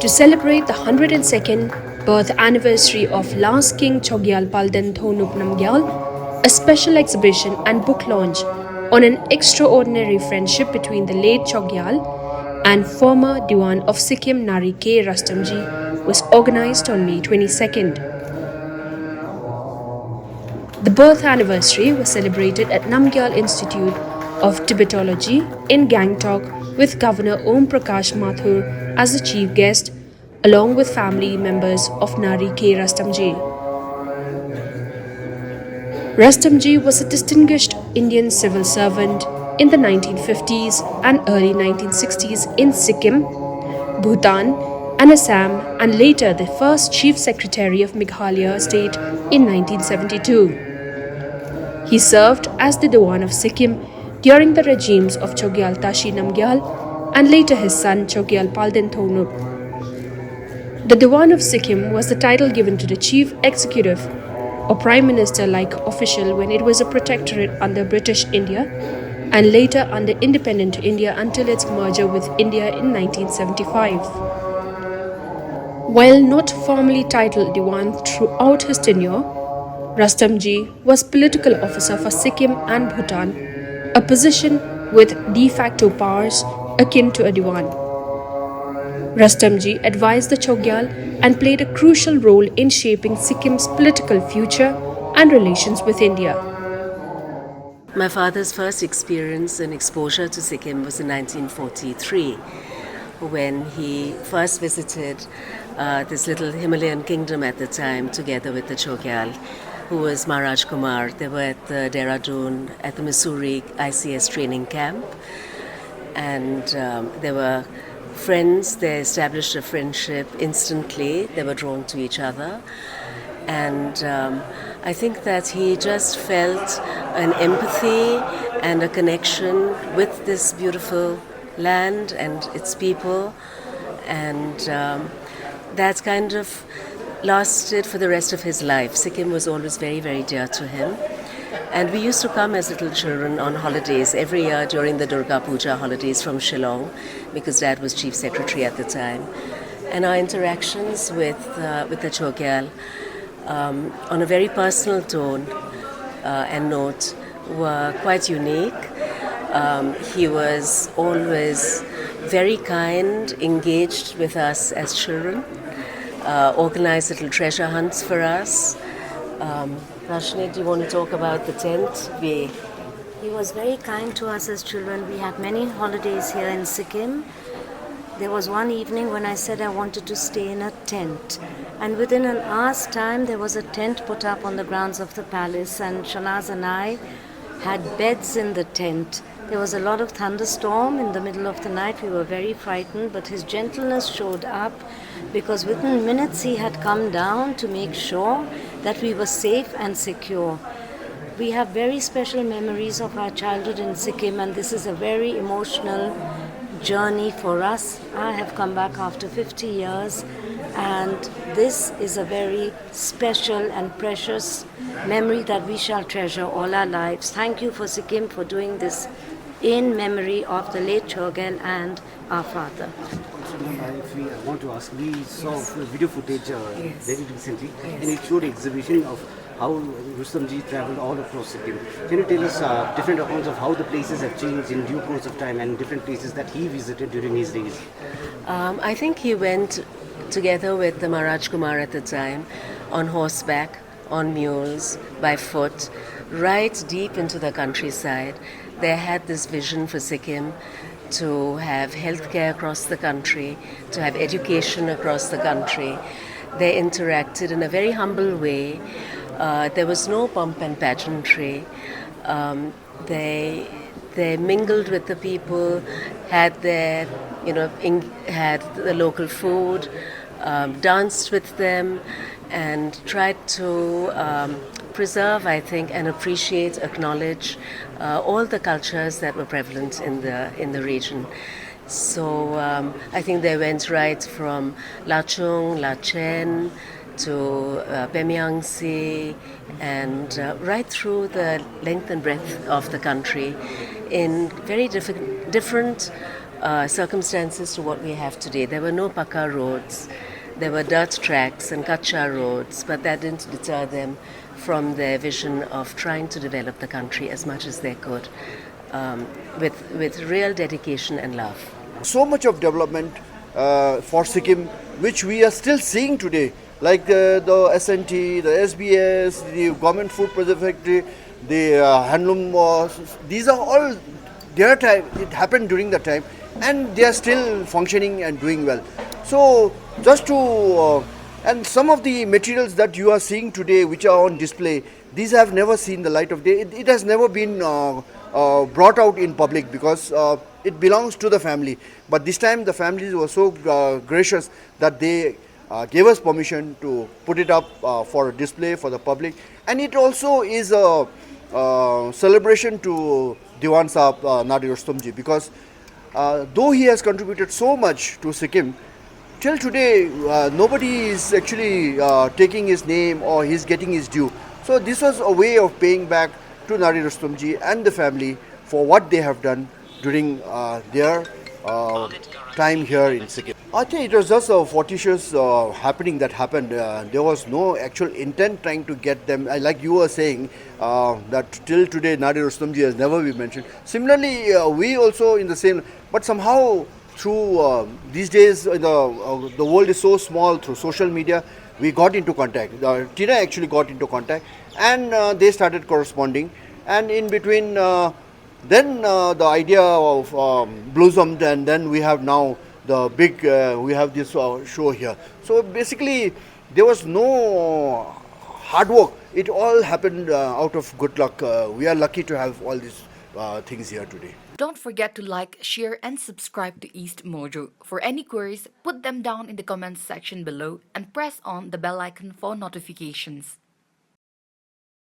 To celebrate the 102nd birth anniversary of last King Chogyal Palden Thondup Namgyal, a special exhibition and book launch on an extraordinary friendship between the late Chogyal and former Dewan of Sikkim Nari K Rustomji was organized on May 22nd. The birth anniversary was celebrated at Namgyal Institute of Tibetology in Gangtok with Governor Om Prakash Mathur as the chief guest, along with family members of Nari K Rustomji. Rustomji was a distinguished Indian civil servant in the 1950s and early 1960s in Sikkim, Bhutan and Assam, and later the first Chief Secretary of Meghalaya state in 1972. He served as the Dewan of Sikkim during the regimes of Chogyal Tashi Namgyal and later his son Chogyal Palden Thondup. The Dewan of Sikkim was the title given to the chief executive or prime minister-like official when it was a protectorate under British India and later under independent India until its merger with India in 1975. While not formally titled Dewan throughout his tenure, Rustomji was political officer for Sikkim and Bhutan, a position with de facto powers akin to a Dewan. Rustomji advised the Chogyal and played a crucial role in shaping Sikkim's political future and relations with India. My father's first experience and exposure to Sikkim was in 1943 when he first visited this little Himalayan kingdom at the time together with the Chogyal, who was Maharaj Kumar. They were at the Dehradun, at the Missouri ICS training camp, and they were friends. They established a friendship instantly. They were drawn to each other, and I think that he just felt an empathy and a connection with this beautiful land and its people, and that kind of lasted for the rest of his life. Sikkim was always very, very dear to him. And we used to come as little children on holidays every year during the Durga Puja holidays from Shillong, because Dad was Chief Secretary at the time. And our interactions with the Chogyal on a very personal tone and note were quite unique. He was always very kind, engaged with us as children. Organized little treasure hunts for us. Rashni, do you want to talk about the tent? He was very kind to us as children. We had many holidays here in Sikkim. There was one evening when I said I wanted to stay in a tent. And within an hour's time, there was a tent put up on the grounds of the palace, and Shanaz and I had beds in the tent. There was a lot of thunderstorm in the middle of the night. We were very frightened, but his gentleness showed up because within minutes he had come down to make sure that we were safe and secure. We have very special memories of our childhood in Sikkim, and this is a very emotional journey for us. I have come back after 50 years, and this is a very special and precious memory that we shall treasure all our lives. Thank you for Sikkim for doing this in memory of the late Chogyal and our father. I want to ask, we saw video footage very recently, and it showed exhibition of how Rustomji traveled all across Sikkim. Can you tell us different accounts of how the places have changed in due course of time and different places that he visited during his days? I think he went together with the Maharaj Kumar at the time on horseback, on mules, by foot, right deep into the countryside. They had this vision for Sikkim to have healthcare across the country, to have education across the country. They interacted in a very humble way. There was no pomp and pageantry. They mingled with the people, had their, had the local food, danced with them, and tried to preserve, I think, and appreciate, acknowledge all the cultures that were prevalent in the region. So I think they went right from Lachung, Lachen to Pemyangsi, and right through the length and breadth of the country in very different circumstances to what we have today. There were no paka roads, there were dirt tracks and kacha roads, but that didn't deter them from their vision of trying to develop the country as much as they could, with real dedication and love. So much of development for Sikkim, which we are still seeing today, like the SNT, the SBS, the Government Food Protectorate, the handloom, these are all their time. It happened during that time, and they are still functioning and doing well. So just to and some of the materials that you are seeing today, which are on display, these have never seen the light of day. It has never been brought out in public because it belongs to the family. But this time the families were so gracious that they gave us permission to put it up for a display for the public. And it also is a celebration to Dewan Sahab Nari Rustomji, because though he has contributed so much to Sikkim, till today nobody is actually taking his name or he's getting his due. So this was a way of paying back to Nari Rustomji and the family for what they have done during their time here in Sikkim. I think it was just a fortuitous happening that happened. There was no actual intent trying to get them. Like you were saying, that till today Nari Rustomji has never been mentioned. Similarly, we also in the same, but somehow through these days the world is so small, through social media we got into contact. Tina actually got into contact, and they started corresponding, and in between then the idea of blossomed, and then we have now the big we have this show here. So basically there was no hard work. It all happened out of good luck. We are lucky to have all these things here today. Don't forget to like, share, and subscribe to East Mojo. For any queries, put them down in the comments section below and press on the bell icon for notifications.